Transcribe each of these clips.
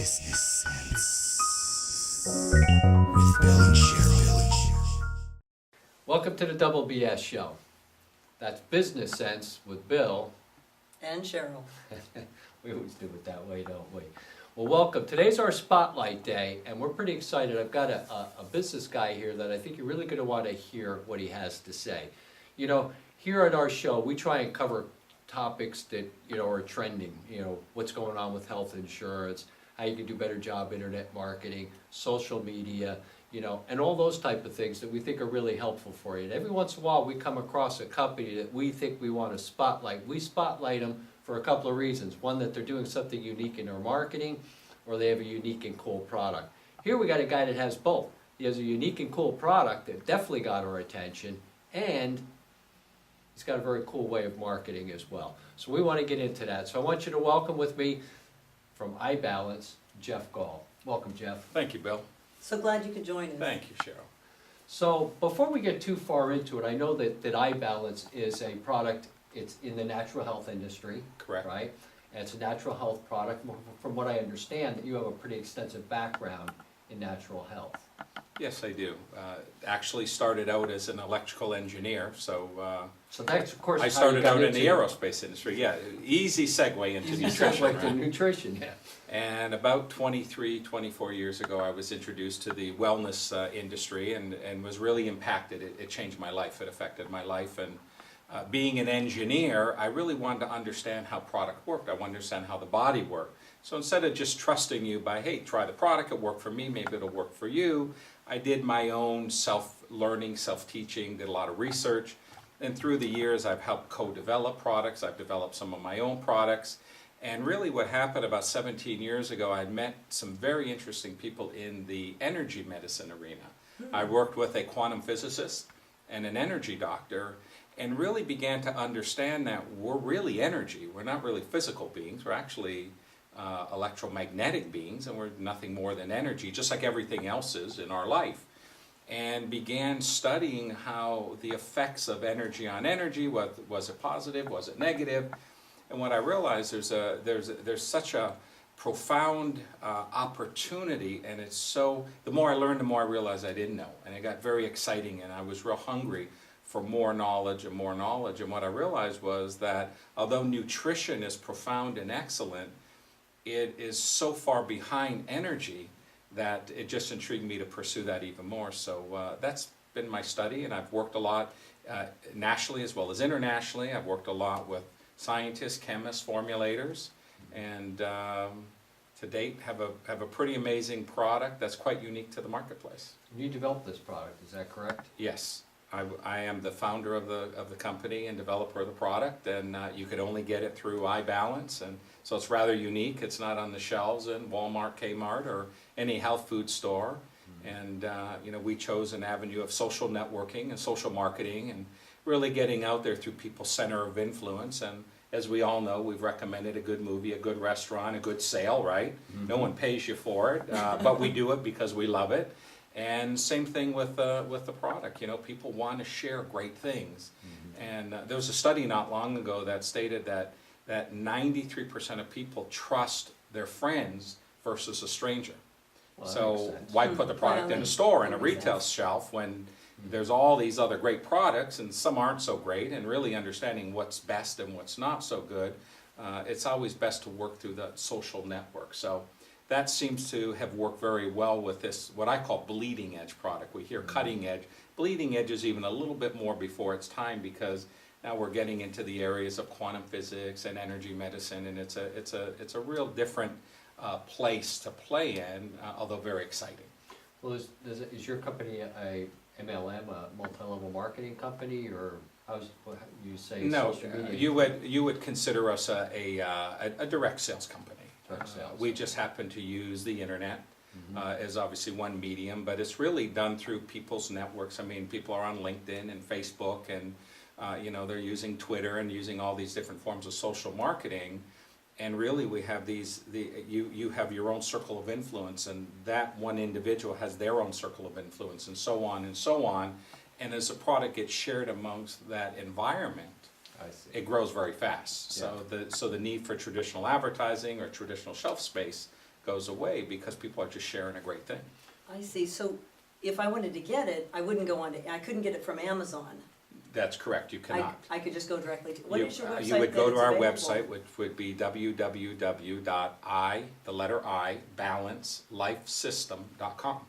Business Sense with Bill and Cheryl. Welcome to the Double BS Show. That's Business Sense with Bill. And Cheryl. We always do it that way, don't we? Well, welcome. Today's our Spotlight Day, and we're pretty excited. I've got a business guy here that I think you're really going to want to hear what he has to say. You know, here at our show, we try and cover topics that, you know, are trending. You know, what's going on with health insurance, how you can do a better job internet marketing, social media, you know, and all those type of things that we think are really helpful for you. And every once in a while we come across a company that we think we want to spotlight. We spotlight them for a couple of reasons. One, that they're doing something unique in their marketing, or they have a unique and cool product. Here we got a guy that has both. He has a unique and cool product that definitely got our attention, and he's got a very cool way of marketing as well. So we want to get into that. So I want you to welcome with me from iBalance, Jeff Gall. Welcome, Jeff. Thank you, Bill. So glad you could join us. Thank you, Cheryl. So before we get too far into it, I know that iBalance is a product, it's in the natural health industry. Correct. Right? And it's a natural health product. From what I understand, that you have a pretty extensive background in natural health. Yes, I do. Actually started out as an electrical engineer, so So that's, of course, I how you started got out in the into- airospace industry. Yeah, easy segue into Easy nutrition. segue to Right? nutrition, yeah. And about 23, 24 years ago, I was introduced to the wellness industry and was really impacted. It changed my life. It affected my life. And being an engineer, I really wanted to understand how product worked. I wanted to understand how the body worked. So instead of just trusting you by, hey, try the product, it worked for me, maybe it'll work for you, I did my own self-learning, self-teaching, did a lot of research. And through the years, I've helped co-develop products. I've developed some of my own products. And really what happened about 17 years ago, I met some very interesting people in the energy medicine arena. I worked with a quantum physicist and an energy doctor, and really began to understand that we're really energy. We're not really physical beings. We're actually electromagnetic beings, and we're nothing more than energy, just like everything else is in our life. And began studying how the effects of energy on energy, was it positive, was it negative? And what I realized, there's such a profound opportunity, and it's so, the more I learned, the more I realized I didn't know. And it got very exciting, and I was real hungry for more knowledge and more knowledge. And what I realized was that although nutrition is profound and excellent, it is so far behind energy that it just intrigued me to pursue that even more. So that's been my study, and I've worked a lot nationally as well as internationally. I've worked a lot with scientists, chemists, formulators, and to date have a pretty amazing product that's quite unique to the marketplace. You developed this product, is that correct? Yes. I am the founder of the company and developer of the product, and you could only get it through iBalance, and so it's rather unique. It's not on the shelves in Walmart, Kmart, or any health food store. And you know, we chose an avenue of social networking and social marketing, and really getting out there through people's center of influence. And as we all know, we've recommended a good movie, a good restaurant, a good sale, right? No one pays you for it, but we do it because we love it. And same thing with the product. You know, people want to share great things. And there was a study not long ago that stated that 93% of people trust their friends versus a stranger. Well, that So makes sense. why put the product in a store, in a retail shelf, when there's all these other great products, and some aren't so great, and really understanding what's best and what's not so good, it's always best to work through the social network. So that seems to have worked very well with this, what I call bleeding edge product. We hear cutting edge. Bleeding edge is even a little bit more before its time, because now we're getting into the areas of quantum physics and energy medicine, and it's a real different place to play in, although very exciting. Well, is your company a MLM, a multi-level marketing company, or how's what you say? No, social media? you would consider us a direct sales company. Direct sales. We just happen to use the internet as obviously one medium, but it's really done through people's networks. I mean, people are on LinkedIn and Facebook, and you know, they're using Twitter and using all these different forms of social marketing. And really, we have you have your own circle of influence, and that one individual has their own circle of influence, and so on and so on. And as a product gets shared amongst that environment, I see. it grows very fast. Yeah. So the need for traditional advertising or traditional shelf space goes away because people are just sharing a great thing. I see, so if I wanted to get it, I wouldn't go on to, I couldn't get it from Amazon. That's correct, you cannot. I could just go directly to, what You- is your website You would go that to it's our available? website, which would be balancelifesystem.com.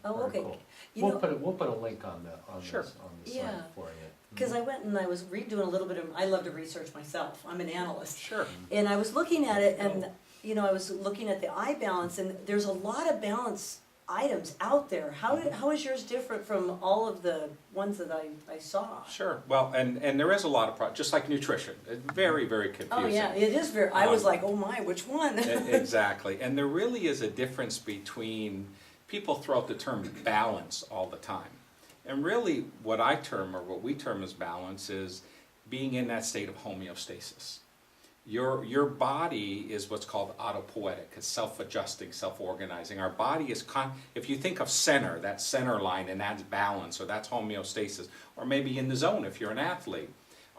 Oh, Very okay. cool. You We'll know, put a link on the, Sure. on the site Yeah. for you. because I went and I was redoing a little bit of, I love to research myself, I'm an analyst. Sure. And I was looking at it and, you know, I was looking at the eye balance and there's a lot of balance items out there. How is yours different from all of the ones that I saw? Sure, well, and there is a lot of just like nutrition, it's very, very confusing. Oh, yeah, it is very, I was Um, like, oh my, which one? Exactly, and there really is a difference between, people throw out the term balance all the time. And really, what I term, or what we term as balance, is being in that state of homeostasis. Your body is what's called autopoietic, it's self-adjusting, self-organizing. Our body is, if you think of center, that center line, and that's balance, or that's homeostasis, or maybe in the zone if you're an athlete,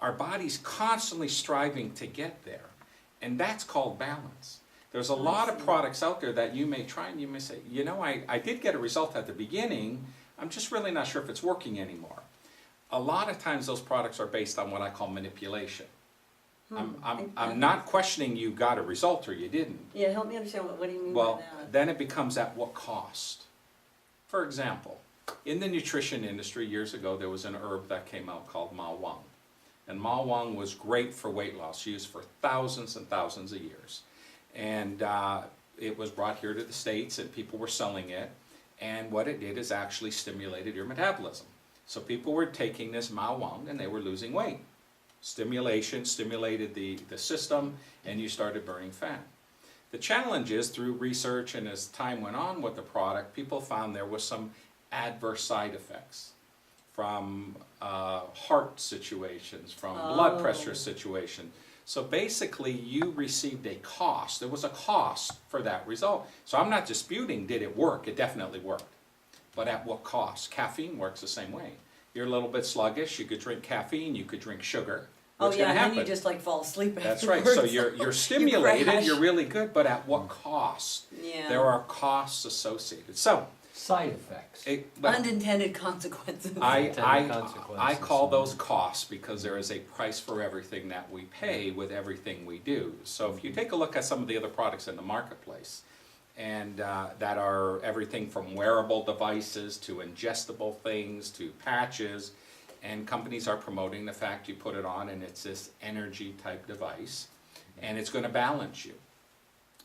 our body's constantly striving to get there, and that's called balance. There's a lot of products out there that you may try and you may say, you know, I did get a result at the beginning, I'm just really not sure if it's working anymore. A lot of times those products are based on what I call manipulation. I'm not questioning you got a result or you didn't. Yeah, help me understand, what do you mean by Well, that? then it becomes at what cost? For example, in the nutrition industry years ago, there was an herb that came out called ma wang. And ma wang was great for weight loss, used for thousands and thousands of years. And it was brought here to the States and people were selling it. And what it did is actually stimulated your metabolism. So people were taking this ma wang and they were losing weight. Stimulation stimulated the system and you started burning fat. The challenge is, through research and as time went on with the product, people found there was some adverse side effects from heart situations, from blood pressure situations. So basically you received a cost. There was a cost for that result. So I'm not disputing, did it work? It definitely worked. But at what cost? Caffeine works the same way. You're a little bit sluggish, you could drink caffeine, you could drink sugar. Oh, What's yeah, gonna and then happen? you just like fall asleep That's afterwards. right, so you're stimulated, crash. you're really good, but at what cost? Yeah. There are costs associated. So, Side effects. well, Unintended consequences. Unintended consequences. I call those costs because there is a price for everything that we pay with everything we do. So if you take a look at some of the other products in the marketplace, and that are everything from wearable devices to ingestible things to patches, and companies are promoting the fact you put it on and it's this energy type device and it's going to balance you.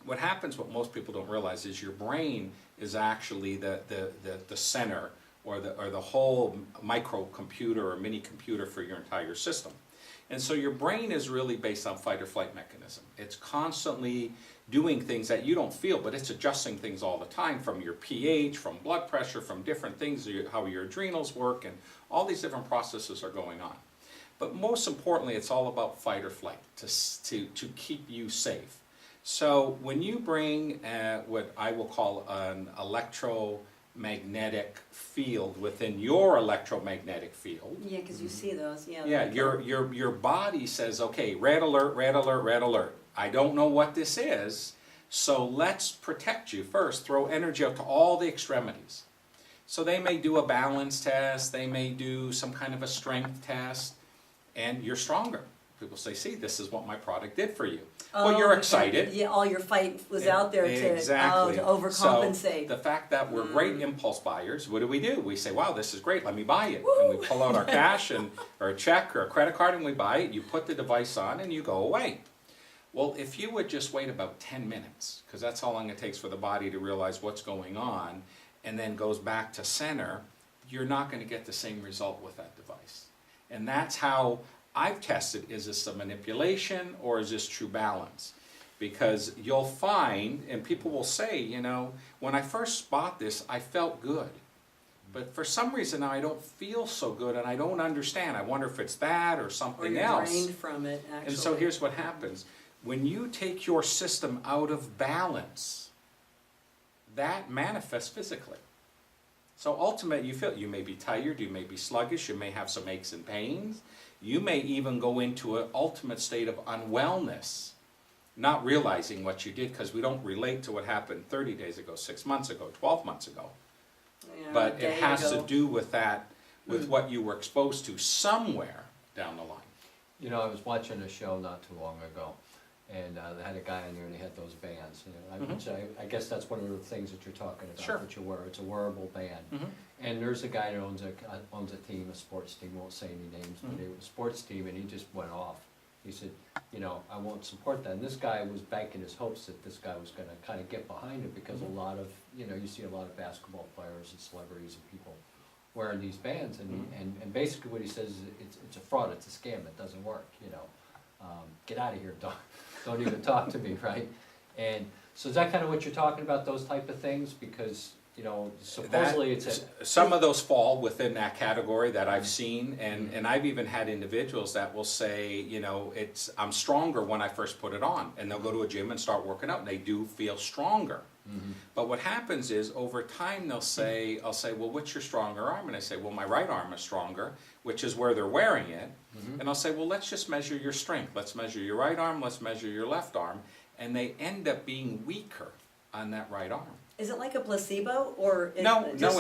What happens, what most people don't realize, is your brain is actually the center or the whole microcomputer or mini computer for your entire system. And so your brain is really based on fight or flight mechanism. It's constantly doing things that you don't feel, but it's adjusting things all the time, from your pH, from blood pressure, from different things, how your adrenals work, and all these different processes are going on. But most importantly, it's all about fight or flight, to keep you safe. So when you bring what I will call an electromagnetic field within your electromagnetic field, Yeah, because you see those, yeah. yeah, your body says, okay, red alert, red alert, red alert. I don't know what this is, so let's protect you first. Throw energy out to all the extremities. So they may do a balance test, they may do some kind of a strength test, and you're stronger. People say, see, this is what my product did for you. Well, you're excited. Yeah, all your fight was out there Exactly. to overcompensate. So the fact that we're great impulse buyers, what do? We say, wow, this is great, let me buy it. And we pull out our cash or a check or a credit card and we buy it, you put the device on and you go away. Well, if you would just wait about 10 minutes, because that's how long it takes for the body to realize what's going on, and then goes back to center, you're not going to get the same result with that device. And that's how I've tested, is this a manipulation or is this true balance? Because you'll find, and people will say, you know, when I first bought this, I felt good. But for some reason now I don't feel so good and I don't understand. I wonder if it's that or Or something you're else. drained from it, actually. And so here's what happens. When you take your system out of balance, that manifests physically. So ultimately you may be tired, you may be sluggish, you may have some aches and pains. You may even go into an ultimate state of unwellness not realizing what you did because we don't relate to what happened 30 days ago, 6 months ago, 12 months ago. Yeah, But a it day has to ago. do with that, with Mm. what you were exposed to somewhere down the line. You know, I was watching a show not too long ago, and they had a guy in there and he had those bands, you know, Mhm. which I guess that's one of the things that you're talking about, Sure. that you wear, it's a wearable band. Mhm. And there's a guy that owns a team, a sports team, won't say any names, but Mhm. a sports team, and he just went off. He said, you know, I won't support that, and this guy was banking his hopes that this guy was gonna kinda get behind it, because a Mhm. lot of, you know, you see a lot of basketball players and celebrities and people wearing these bands, and, Mhm. and basically what he says is, it's a fraud, it's a scam, it doesn't work, you know. Get out of here, don't even talk to me, right? And so is that kind of what you're talking about, those type of things? Because, you know, supposedly it's a, Some of those fall within that category that I've seen, and, Mhm. and I've even had individuals that will say, you know, I'm stronger when I first put it on, and they'll go to a gym and start working out, and they do feel stronger. Mhm. But what happens is, over time, I'll say, well, what's your stronger arm? And I say, well, my right arm is stronger, which is where they're wearing it. Mhm. And I'll say, well, let's just measure your strength. Let's measure your right arm, let's measure your left arm. And they end up being weaker on that right arm. Is it like a placebo, or? No, just-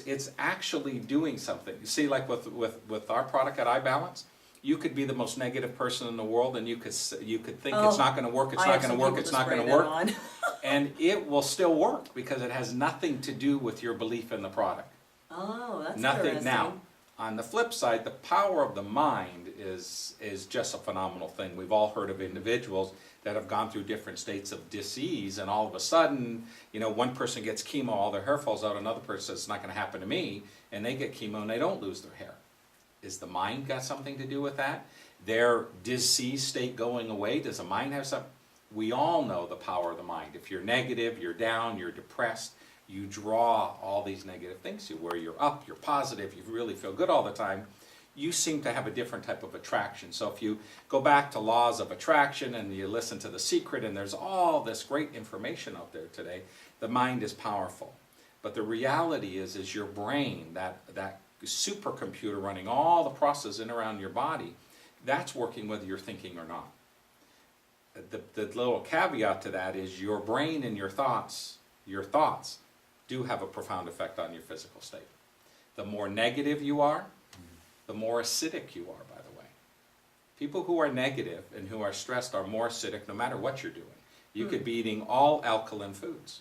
it's actually doing something. You see, like with our product at iBalance, you could be the most negative person in the world, and you could think Oh, it's not going to work, it's I not have going some to work, people it's to not going spray to that work, on. and it will still work because it has nothing to do with your belief in the product. Oh, that's Nothing. interesting. Now, on the flip side, the power of the mind is just a phenomenal thing. We've all heard of individuals that have gone through different states of disease, and all of a sudden, you know, one person gets chemo, all their hair falls out, another person says it's not going to happen to me, and they get chemo and they don't lose their hair. Is the mind got something to do with that? Their disease state going away, does the mind have something? We all know the power of the mind. If you're negative, you're down, you're depressed, you draw all these negative things to you. Where you're up, you're positive, you really feel good all the time, you seem to have a different type of attraction. So if you go back to laws of attraction and you listen to The Secret, and there's all this great information out there today, the mind is powerful. But the reality is your brain, that supercomputer running all the processes in around your body, that's working whether you're thinking or not. The little caveat to that is your brain and your thoughts do have a profound effect on your physical state. The more negative you are, the more acidic you are, by the way. People who are negative and who are stressed are more acidic no matter what you're doing. You could be eating all alkaline foods.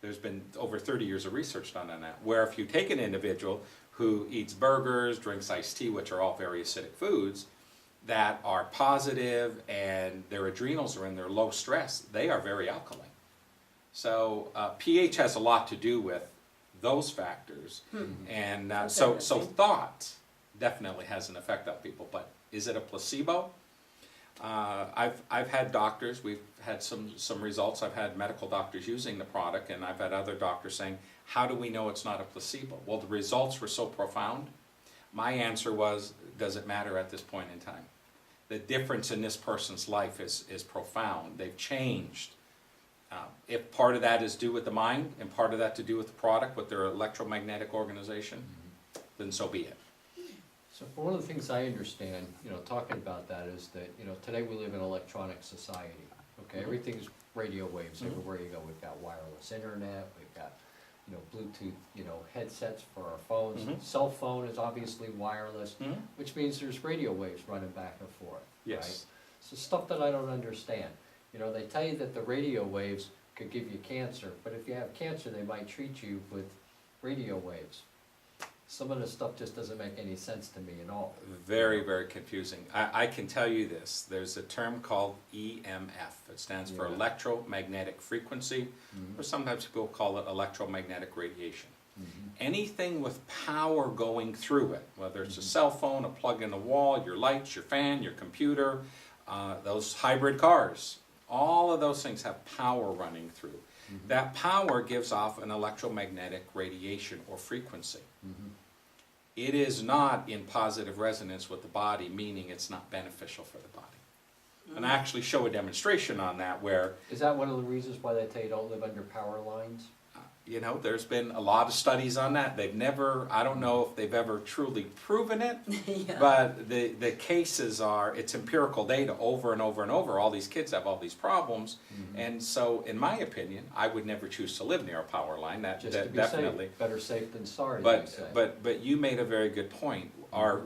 There's been over 30 years of research done on that, where if you take an individual who eats burgers, drinks iced tea, which are all very acidic foods, that are positive and their adrenals are in their low stress, they are very alkaline. So pH has a lot to do with those factors. And That's so interesting. thought definitely has an effect on people, but is it a placebo? I've had doctors, we've had some results, I've had medical doctors using the product, and I've had other doctors saying, how do we know it's not a placebo? Well, the results were so profound. My answer was, does it matter at this point in time? The difference in this person's life is profound. They've changed. If part of that is due with the mind and part of that to do with the product, with their electromagnetic organization, then so be it. So one of the things I understand, you know, talking about that is that, you know, today we live in an electronic society, okay? Mhm. Everything's radio waves Mhm. everywhere you go. We've got wireless internet, we've got, you know, Bluetooth, you know, headsets for our phones. Mhm. Cell phone is obviously wireless, Mhm. which means there's radio waves running back and forth, right? Yes. So stuff that I don't understand. You know, they tell you that the radio waves could give you cancer, but if you have cancer, they might treat you with radio waves. Some of the stuff just doesn't make any sense to me at all. Very, very confusing. I can tell you this, there's a term called EMF. It stands for Yeah. electromagnetic frequency, Mhm. or sometimes people call it electromagnetic radiation. Mhm. Anything with power going through it, whether it's a Mhm. cell phone, a plug in the wall, your lights, your fan, your computer, those hybrid cars, all of those things have power running through. Mhm. That power gives off an electromagnetic radiation or frequency. Mhm. It is not in positive resonance with the body, meaning it's not beneficial for the body. And I actually show a demonstration on that where Is that one of the reasons why they tell you don't live under power lines? you know, there's been a lot of studies on that. They've never, I don't know if they've ever truly proven it, Yeah. but the cases are, it's empirical data over and over and over. All these kids have all these problems. And so, in my opinion, I would never choose to live near a power line. That Just to be definitely. safe, better safe than sorry, they say. But you made a very good point. Our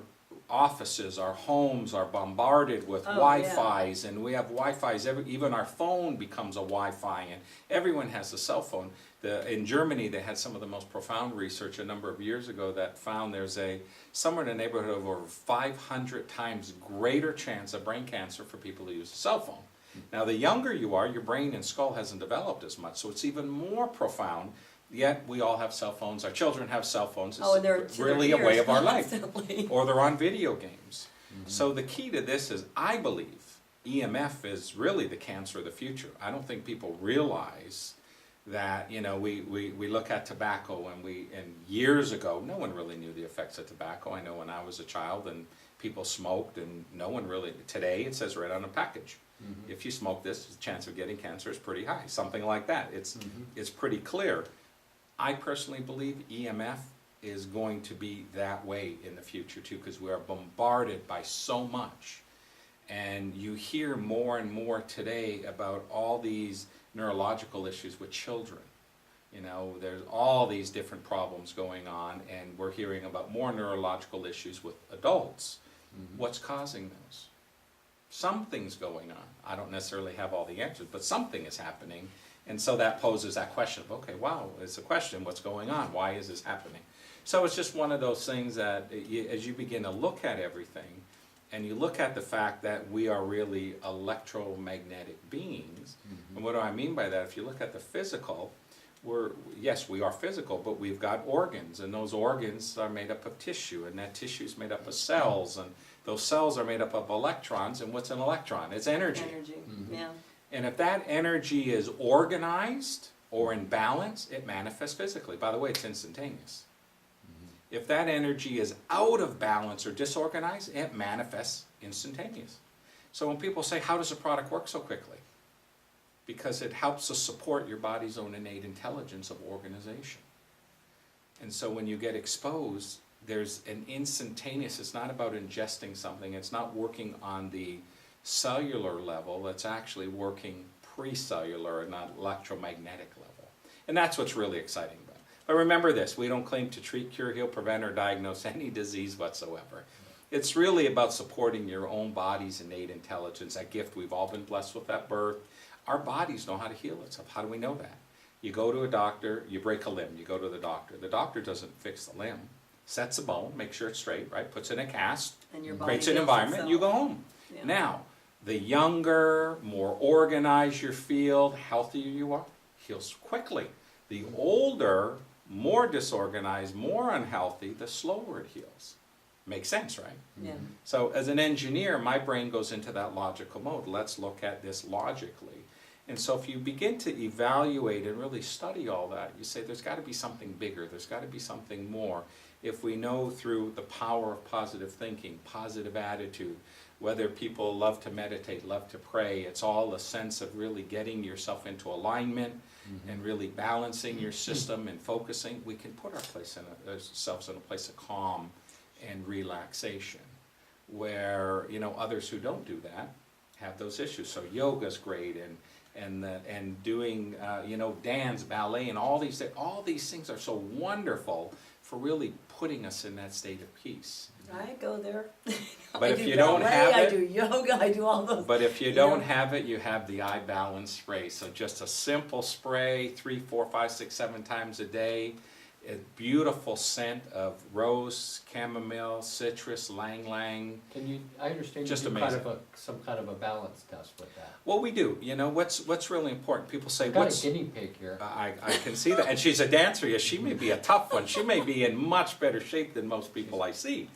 offices, our homes are bombarded with Oh, Wi-Fis, and we have Wi-Fis. Even our phone becomes a Wi-Fi, and everyone has a cell phone. In Germany, they had some of the most profound research a number of years ago that found there's somewhere in the neighborhood of over 500 times greater chance of brain cancer for people who use a cell phone. Now, the younger you are, your brain and skull hasn't developed as much, so it's even more profound. Yet we all have cell phones. Our children have cell phones. Oh, and they're It's to their really a way ears of our life. constantly. Or they're on video games. So the key to this is, I believe, EMF is really the cancer of the future. I don't think people realize that, you know, we look at tobacco and years ago, no one really knew the effects of tobacco. I know when I was a child and people smoked and no one really, today it says right on the package, if you smoke this, the chance of getting cancer is pretty high, something like that. It's pretty clear. I personally believe EMF is going to be that way in the future too, because we are bombarded by so much. And you hear more and more today about all these neurological issues with children. You know, there's all these different problems going on, and we're hearing about more neurological issues with adults. What's causing those? Something's going on. I don't necessarily have all the answers, but something is happening. And so that poses that question of, okay, wow, it's a question, what's going on? Why is this happening? So it's just one of those things that as you begin to look at everything, and you look at the fact that we are really electromagnetic beings, and what do I mean by that? If you look at the physical, yes, we are physical, but we've got organs, and those organs are made up of tissue, and that tissue is made up of cells, and those cells are made up of electrons, and what's an electron? It's energy. Energy, yeah. And if that energy is organized or in balance, it manifests physically. By the way, it's instantaneous. If that energy is out of balance or disorganized, it manifests instantaneous. So when people say, how does a product work so quickly? Because it helps to support your body's own innate intelligence of organization. And so when you get exposed, there's an instantaneous, it's not about ingesting something, it's not working on the cellular level, it's actually working pre-cellular and not electromagnetic level. And that's what's really exciting about it. But remember this, we don't claim to treat, cure, heal, prevent, or diagnose any disease whatsoever. It's really about supporting your own body's innate intelligence, that gift we've all been blessed with at birth. Our bodies know how to heal itself. How do we know that? You go to a doctor, you break a limb, you go to the doctor. The doctor doesn't fix the limb, sets a bone, makes sure it's straight, right? Puts in a cast, And your body creates an heals environment, itself. you go home. Yeah. Now, the younger, more organized your field, healthier you are, heals quickly. The older, more disorganized, more unhealthy, the slower it heals. Makes sense, right? Yeah. So as an engineer, my brain goes into that logical mode. Let's look at this logically. And so if you begin to evaluate and really study all that, you say there's got to be something bigger, there's got to be something more. If we know through the power of positive thinking, positive attitude, whether people love to meditate, love to pray, it's all a sense of really getting yourself into alignment and really balancing your system and focusing, we can put ourselves in a place of calm and relaxation, where, you know, others who don't do that have those issues. So yoga's great, and doing you know, dance, ballet, and all these things are so wonderful for really putting us in that state of peace. I go there. But I if do you don't ballet, have I it- do yoga, I do all those. But if you You don't know? have it, you have the eye balance spray. So just a simple spray, 3, 4, 5, 6, 7 times a day. A beautiful scent of rose, chamomile, citrus, lang-lang. I understand you Just do amazing. some kind of a balance test with that. Well, we do. You know, what's really important? People say, I've got what's... a guinea pig here. I can see that. And she's a dancer. Yes, she may be a tough one. She may be in much better shape than most people I see.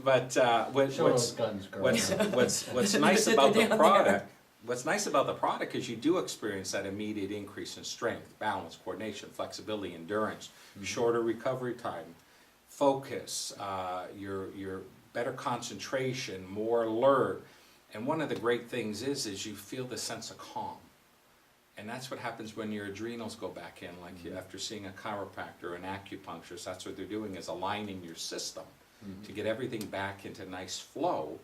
But Show those guns, girl. what's nice about the product, what's nice about the product is you do experience that immediate increase in strength, balance, coordination, flexibility, endurance, shorter recovery time, focus, your better concentration, more alert. And one of the great things is you feel the sense of calm. And that's what happens when your adrenals go back in, like after seeing a chiropractor or an acupuncturist, that's what they're doing, is aligning your system to get everything back into nice flow.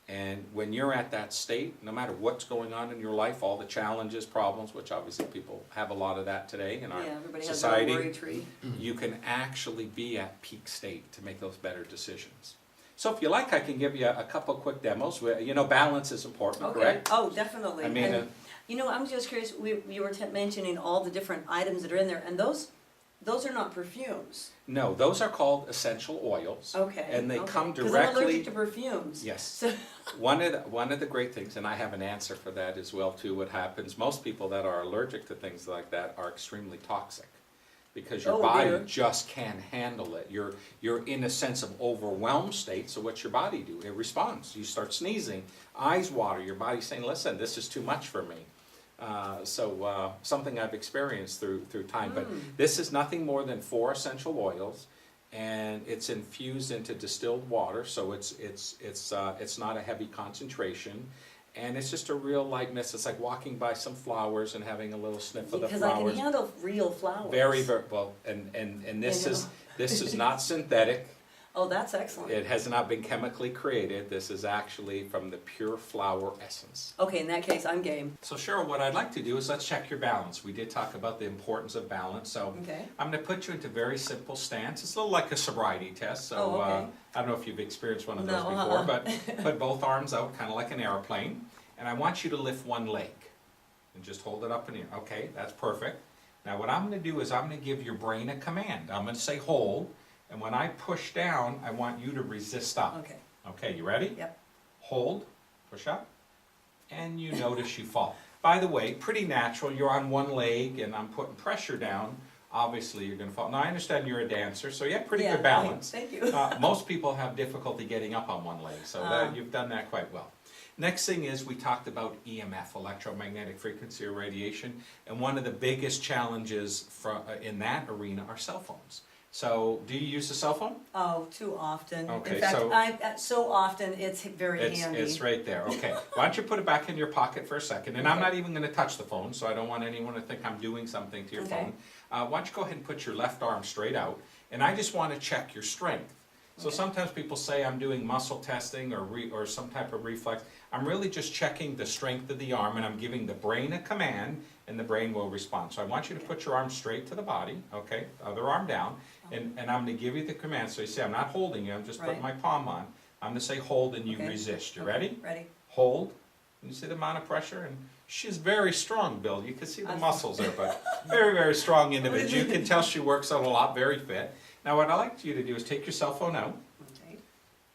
And when you're at that state, no matter what's going on in your life, all the challenges, problems, which obviously people have a lot of that today in our Yeah, everybody has society, their worry tree. you can actually be at peak state to make those better decisions. So if you like, I can give you a couple quick demos. You know, balance is important, Okay, correct? oh, definitely. I mean, And, you know, I'm just curious, you were mentioning all the different items that are in there, and those are not perfumes. no, those are called essential oils. Okay. And they okay. come 'Cause I'm allergic directly. to perfumes. Yes. So, One of the great things, and I have an answer for that as well too, what happens, most people that are allergic to things like that are extremely toxic. Because your Oh, body dear. just can't handle it. You're in a sense of overwhelmed state, so what's your body do? It responds. You start sneezing, eyes water, your body's saying, listen, this is too much for me. Something I've experienced through time, but this is nothing more than 4 essential oils, and it's infused into distilled water, so it's not a heavy concentration, and it's just a real lightness. It's like walking by some flowers and having a little sniff of the because I can flowers. handle real flowers. Very, very well, and this You is know. this is not synthetic. Oh, that's excellent. It has not been chemically created. This is actually from the pure flower essence. Okay, in that case, I'm game. So Cheryl, what I'd like to do is let's check your balance. We did talk about the importance of balance, so Okay. I'm going to put you into a very simple stance. It's a little like a sobriety test, so Oh, okay. I don't know if you've experienced one of those No, before, but put both arms out, kind of like an airplane, and I want you to lift one leg and just hold it up in the air. Okay, that's perfect. Now what I'm going to do is I'm going to give your brain a command. I'm going to say hold, and when I push down, I want you to resist up. Okay. Okay, you ready? Yep. Hold, push up, and you notice you fall. By the way, pretty natural. You're on one leg, and I'm putting pressure down. Obviously, you're going to fall. Now, I understand you're a dancer, so you have pretty good balance. Thank you. Most people have difficulty getting up on one leg, so you've done that quite well. Next thing is we talked about EMF, electromagnetic frequency or radiation, and one of the biggest challenges in that arena are cell phones. So, do you use a cell phone? Oh, too often. Okay, In fact, so- so often it's very handy. It's right there, okay. Why don't you put it back in your pocket for a second, and I'm Okay. not even gonna touch the phone, so I don't want anyone to think I'm doing something to your Okay. phone. Why don't you go ahead and put your left arm straight out, and I just wanna check your strength. So Okay. sometimes people say I'm doing muscle testing or some type of reflex. I'm really just checking the strength of the arm, and I'm giving the brain a command, and the brain will respond. So I want you to put your arm straight to the body, okay, other arm down, and I'm gonna give you the command. So you say, I'm not holding you, I'm just putting my Right. palm on. I'm gonna say hold, and you Okay. resist. You Okay, ready? Ready. Hold. You see the amount of pressure? And she's very strong, Bill. You can see the muscles there, but very, very strong individual. You can tell she works out a lot, very fit. Now what I'd like you to do is take your cell phone out, Okay.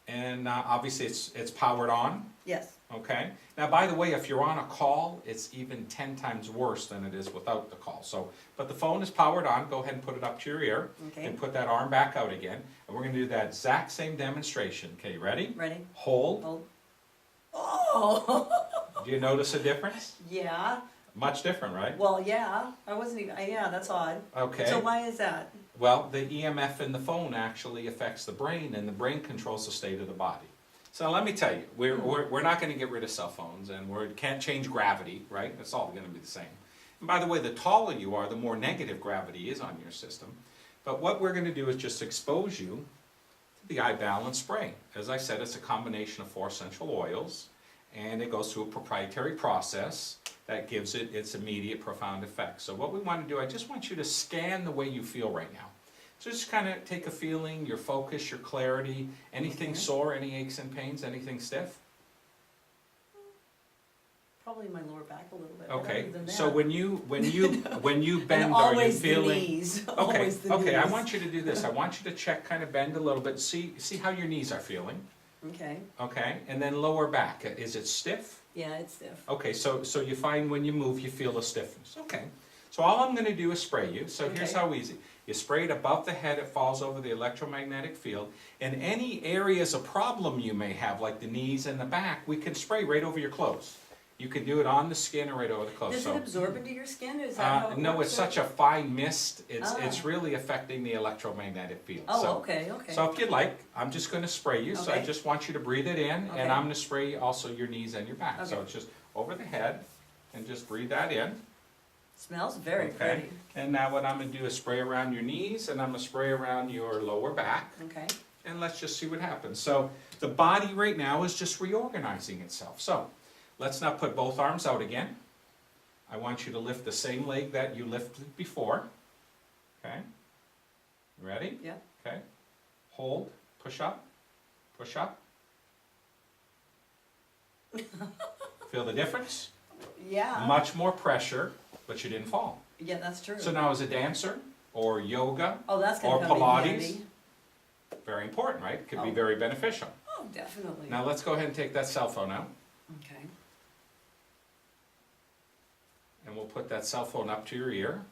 and obviously it's powered on. Yes. Okay. Now, by the way, if you're on a call, it's even 10 times worse than it is without the call. So, but the phone is powered on. Go ahead and put it up to your ear, Okay. and put that arm back out again. And we're going to do that exact same demonstration. Okay, ready? Ready. Hold. Hold. Oh. Do you notice a difference? Yeah. Much different, right? Well, yeah. I wasn't even. Yeah, that's odd. Okay. So why is that? Well, the EMF in the phone actually affects the brain, and the brain controls the state of the body. So let me tell you, we're not going to get rid of cell phones, and we can't change gravity, right? It's all going to be the same. And by the way, the taller you are, the more negative gravity is on your system. But what we're going to do is just expose you to the eye balance spray. As I said, it's a combination of 4 essential oils, and it goes through a proprietary process that gives it its immediate profound effect. So what we want to do, I just want you to scan the way you feel right now. So just kind of take a feeling, your focus, your clarity, anything Okay. sore, any aches and pains, anything stiff? Probably my lower back a little bit. but Okay, other than so that- when you And bend, are you always the feeling? knees. Okay, Always the okay, I knees. want you to do this. I want you to check, kind of bend a little bit, see how your knees are feeling, Okay. okay? And then lower back, is it stiff? Yeah, it's stiff. Okay, so you find when you move, you feel a stiffness. Okay, so all I'm gonna do is spray you. So here's Okay. how easy. You spray it above the head, it falls over the electromagnetic field. And any areas of problem you may have, like the knees and the back, we can spray right over your clothes. You can do it on the skin or right over the clothes. Does So, it absorb into your skin? Is that how it no, works? it's such a fine mist, it's Ah. really affecting the electromagnetic field. Oh, So- okay, okay. So if you'd like, I'm just gonna spray you, so I Okay. just want you to breathe it in, Okay. and I'm gonna spray also your knees and your back. So Okay. it's just over the head, and just breathe that in. Smells very Okay. pretty. And now what I'm gonna do is spray around your knees, and I'm gonna spray around your lower back, Okay. and let's just see what happens. So the body right now is just reorganizing itself. So let's now put both arms out again. I want you to lift the same leg that you lifted before. Okay? You ready? Yeah. Okay. Hold, push up, push up. Feel the difference? Yeah. Much more pressure, but you didn't fall. Yeah, that's true. So now as a dancer, or yoga, Oh, that's or gonna come in Pilates, handy. very important, right? Could be Oh. very beneficial. Oh, definitely. Now let's go ahead and take that cell phone out, Okay. and we'll put that cell phone up to your ear,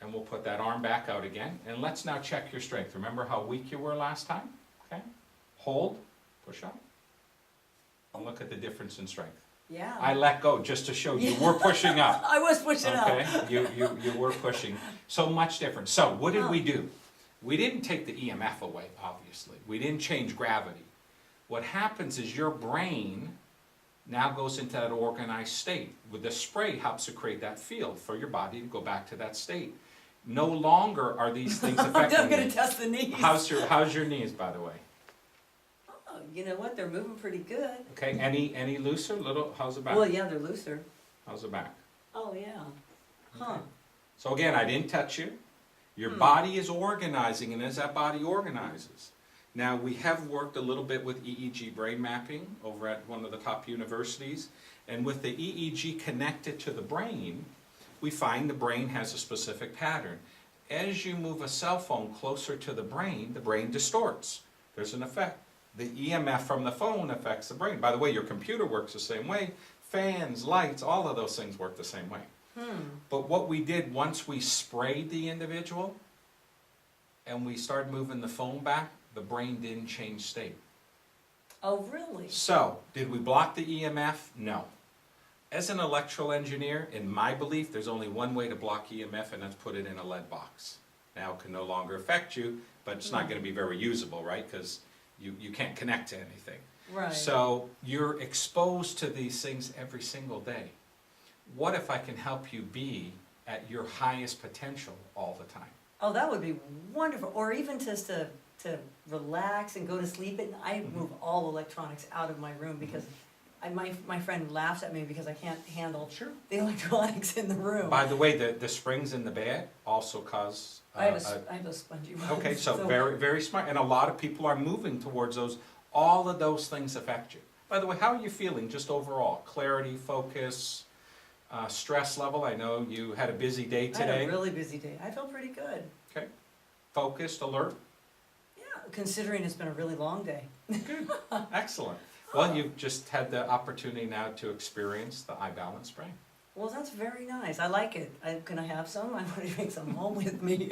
and we'll put that arm back out again, and let's now check your strength. Remember how weak you were last time? Okay? Hold, push up, and look at the difference in strength. Yeah. I let go just to show you were pushing up. I was pushing up. Okay, you were pushing, so much different. So what did we Oh. do? We didn't take the EMF away, obviously. We didn't change gravity. What happens is your brain now goes into that organized state. With the spray helps to create that field for your body to go back to that state. No longer are these things I'm affecting gonna you. test the knees. How's your knees, by the way? Oh, you know what? They're moving pretty good. Okay, any looser? Little, how's the back? Well, yeah, they're looser. How's the back? Oh, yeah. Huh. So again, I didn't touch you. Your body is organizing, and as that body organizes. Now, we have worked a little bit with EEG brain mapping over at one of the top universities, and with the EEG connected to the brain, we find the brain has a specific pattern. As you move a cell phone closer to the brain distorts. There's an effect. The EMF from the phone affects the brain. By the way, your computer works the same way. Fans, lights, all of those things work the same way. But what we did once we sprayed the individual and we started moving the phone back, the brain didn't change state. Oh, really? So, did we block the EMF? No. As an electrical engineer, in my belief, there's only one way to block EMF, and that's put it in a lead box. Now, it can no longer affect you, but it's not going to be very usable, right? Because you can't connect to anything. Right. So, you're exposed to these things every single day. What if I can help you be at your highest potential all the time? Oh, that would be wonderful. Or even just to relax and go to sleep. And I move all electronics out of my room because my friend laughs at me because I can't handle the electronics in the room. By the way, the springs in the bed also cause... I have a spongy one. Okay, so very, very smart. And a lot of people are moving towards those. All of those things affect you. By the way, how are you feeling just overall? Clarity, focus, stress level? I know you had a busy day I had today. a really busy day. I feel pretty good. Okay. Focused, alert? Yeah, considering it's been a really long day. Good. Excellent. Well, you've just had the opportunity now to experience the iBalance spray. Well, that's very nice. I like it. Can I have some? I want to take some home with me.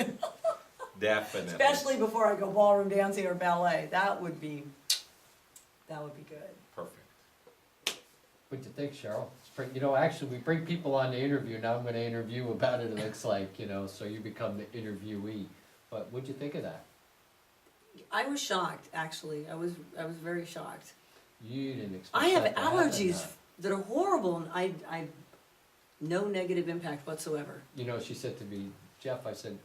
Definitely. Especially before I go ballroom dancing or ballet. That would be good. Perfect. What'd you think, Cheryl? Actually, we bring people on to interview, now I'm gonna interview about it, it looks like, so you become the interviewee. But what'd you think of that? I was shocked, actually. I was very shocked. You didn't expect I have that to happen, allergies that are horrible, and I no negative impact whatsoever. She said to me, Jeff, I said,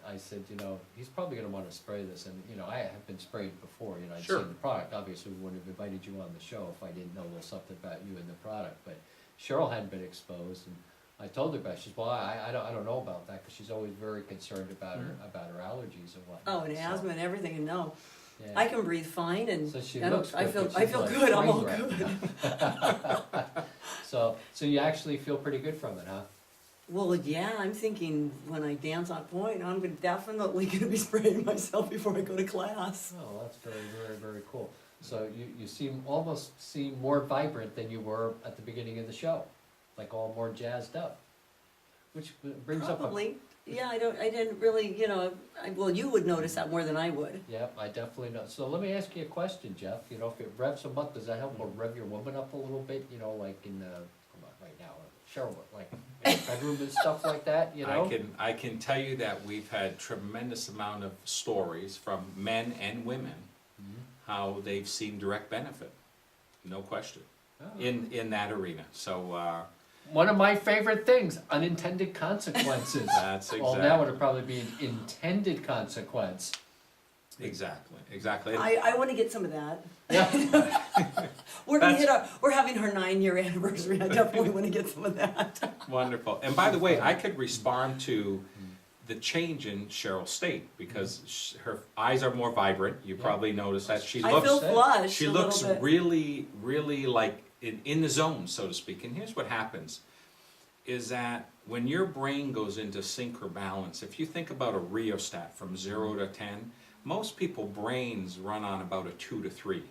he's probably gonna wanna spray this, and, I have been sprayed before, I'd Sure. seen the product, obviously we wouldn't have invited you on the show if I didn't know a little something about you and the product, but Cheryl hadn't been exposed, and I told her about it. She said, well, I don't know about that, because she's always very concerned about her allergies and whatnot. Oh, and asthma and everything, and no. Yeah. I can breathe fine, and So she I don't- looks I good, feel but I she's feel like good. I'm all train wreck. good. So you actually feel pretty good from it, huh? Well, yeah, I'm thinking when I dance on point, I'm definitely gonna be spraying myself before I go to class. Oh, that's very, very, very cool. So you almost seem more vibrant than you were at the beginning of the show, like all more jazzed up, which brings up a... Probably. Yeah, I didn't really, well, you would notice that more than I would. Yep, I definitely know. So let me ask you a question, Jeff. If it revs them up, does that help rev your woman up a little bit? Like in come on, right now, Cheryl, like in the bedroom and stuff like that. I can tell you that we've had tremendous amount of stories from men and women how they've seen direct benefit, no question, Oh. in that arena. So One of my favorite things, unintended consequences. That's Well, now it'll probably be an intended consequence. Exactly. And I wanna get some of that. Yeah. We're having our 9-year anniversary, I definitely wanna get some of that. wonderful. And by the way, I could respond to the change in Cheryl's state because her eyes are more vibrant. You probably noticed that. She I looks feel flushed she a looks little bit. really, really like in the zone, so to speak. And here's what happens, is that when your brain goes into sync or balance, if you think about a rheostat from 0 to 10, most people brains run on about a 2 to 3.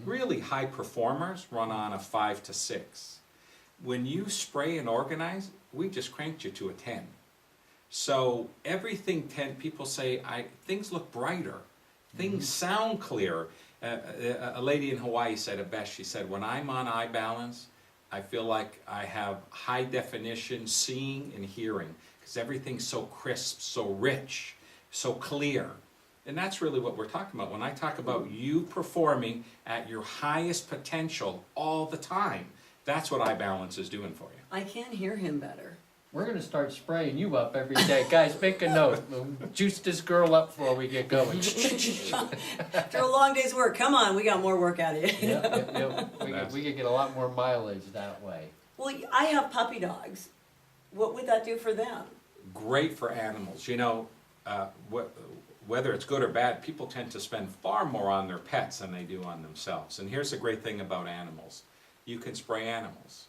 Really high performers run on a 5 to 6. When you spray and organize, we just cranked you to a 10. So everything 10, people say, things look brighter, things sound clearer. A lady in Hawaii said it best. She said, when I'm on eye balance, I feel like I have high definition seeing and hearing because everything's so crisp, so rich, so clear. And that's really what we're talking about. When I talk about you performing at your highest potential all the time, that's what eye balance is doing for you. I can hear him better. We're gonna start spraying you up every day. Guys, make a note. Juice this girl up before we get going. After a long day's work, come on, we got more work out of you. Yeah. We could get a lot more mileage that way. Well, I have puppy dogs. What would that do for them? Great for animals. You know, whether it's good or bad, people tend to spend far more on their pets than they do on themselves. And here's the great thing about animals. You can spray animals.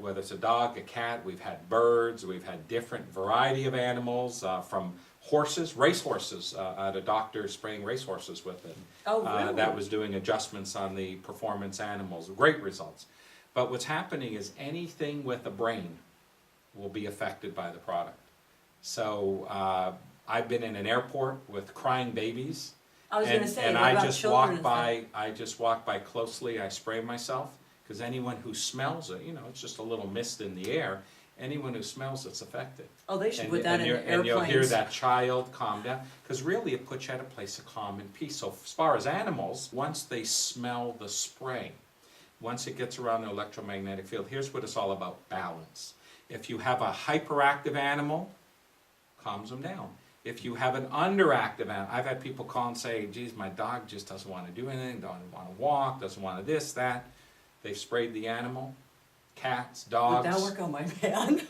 Whether it's a dog, a cat, we've had birds, we've had different variety of animals, from horses, racehorses, at a doctor spraying racehorses with it. Oh, really? That was doing adjustments on the performance animals, great results. But what's happening is anything with a brain will be affected by the product. So I've been in an airport with crying babies. I was gonna say, and what I about just children walk and by. I just walk by closely. I spray myself because anyone who smells it, you know, it's just a little mist in the air. Anyone who smells it's affected. Oh, they should put that in airplanes. And you'll hear that child calm down because really it puts you at a place of calm and peace. So as far as animals, once they smell the spray, once it gets around the electromagnetic field, here's what it's all about: balance. If you have a hyperactive animal, calms them down. If you have an underactive animal, I've had people call and say, geez, my dog just doesn't want to do anything, doesn't want to walk, doesn't want to this, that. They've sprayed the animal, cats, dogs. Would that work on my man?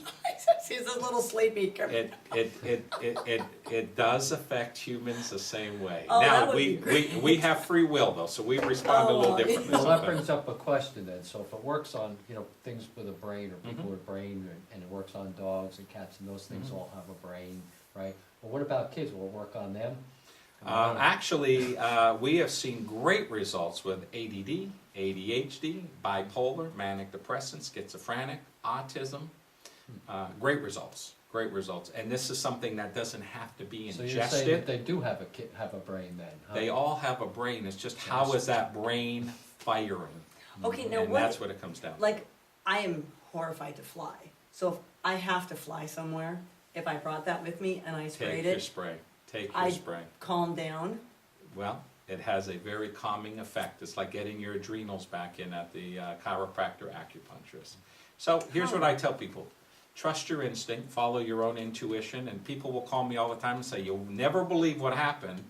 He's a little sleepy. It does affect humans the same way. Oh, that Now, would be great. we have free will though, so we respond a little Oh, differently. Well, that sometimes. brings up a question then. So if it works on, things with a brain or people with a brain, and it works on dogs and cats and those things all have a brain, right? Well, what about kids? Will it work on them? Actually, we have seen great results with ADD, ADHD, bipolar, manic depressive, schizophrenic, autism. Great results, and this is something that doesn't have to be So you're saying that ingested. they do have a brain then? Huh? They all have a brain. It's just how is that brain firing, Okay, now and that's what it comes down to. like, I am horrified to fly. So if I have to fly somewhere, if I brought that with me and I sprayed Take your it, spray. Take your I'd spray. calm down. Well, it has a very calming effect. It's like getting your adrenals back in at the chiropractor acupuncturist. So here's what I tell people. Trust your instinct, follow your own intuition, and people will call me all the time and say, you'll never believe what happened.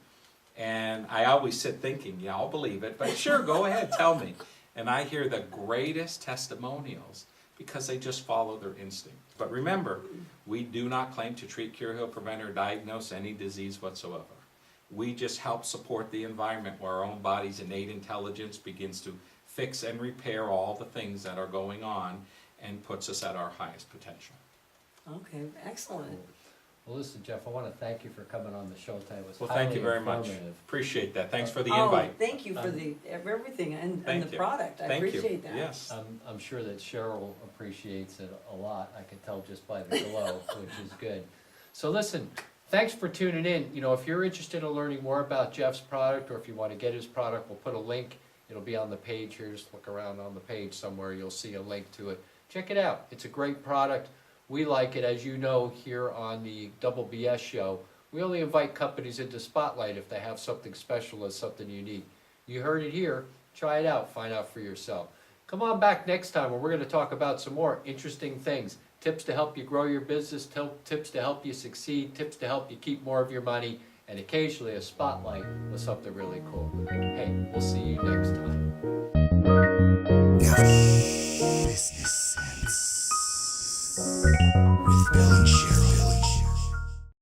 And I always sit thinking, yeah, I'll believe it, but sure, go ahead, tell me. And I hear the greatest testimonials because they just follow their instinct. But remember, we do not claim to treat, cure, heal, prevent, or diagnose any disease whatsoever. We just help support the environment where our own body's innate intelligence begins to fix and repair all the things that are going on and puts us at our highest potential. Okay, excellent. Well, listen, Jeff, I want to thank you for coming on the show today. It was Well, thank highly you very much. informative. Appreciate that. Thanks for the Oh, invite. thank you for everything and Thank the you. product. I Thank you. appreciate that. Yes. I'm sure that Cheryl appreciates it a lot. I can tell just by the glow, which is good. So listen, thanks for tuning in. If you're interested in learning more about Jeff's product, or if you want to get his product, we'll put a link. It'll be on the page here. Just look around on the page somewhere. You'll see a link to it. Check it out. It's a great product. We like it. As you know, here on the Double BS show, we only invite companies into Spotlight if they have something special or something unique. You heard it here. Try it out. Find out for yourself. Come on back next time where we're going to talk about some more interesting things. Tips to help you grow your business, tips to help you succeed, tips to help you keep more of your money, and occasionally a spotlight with something really cool. Hey, we'll see you next time. Now, business sense.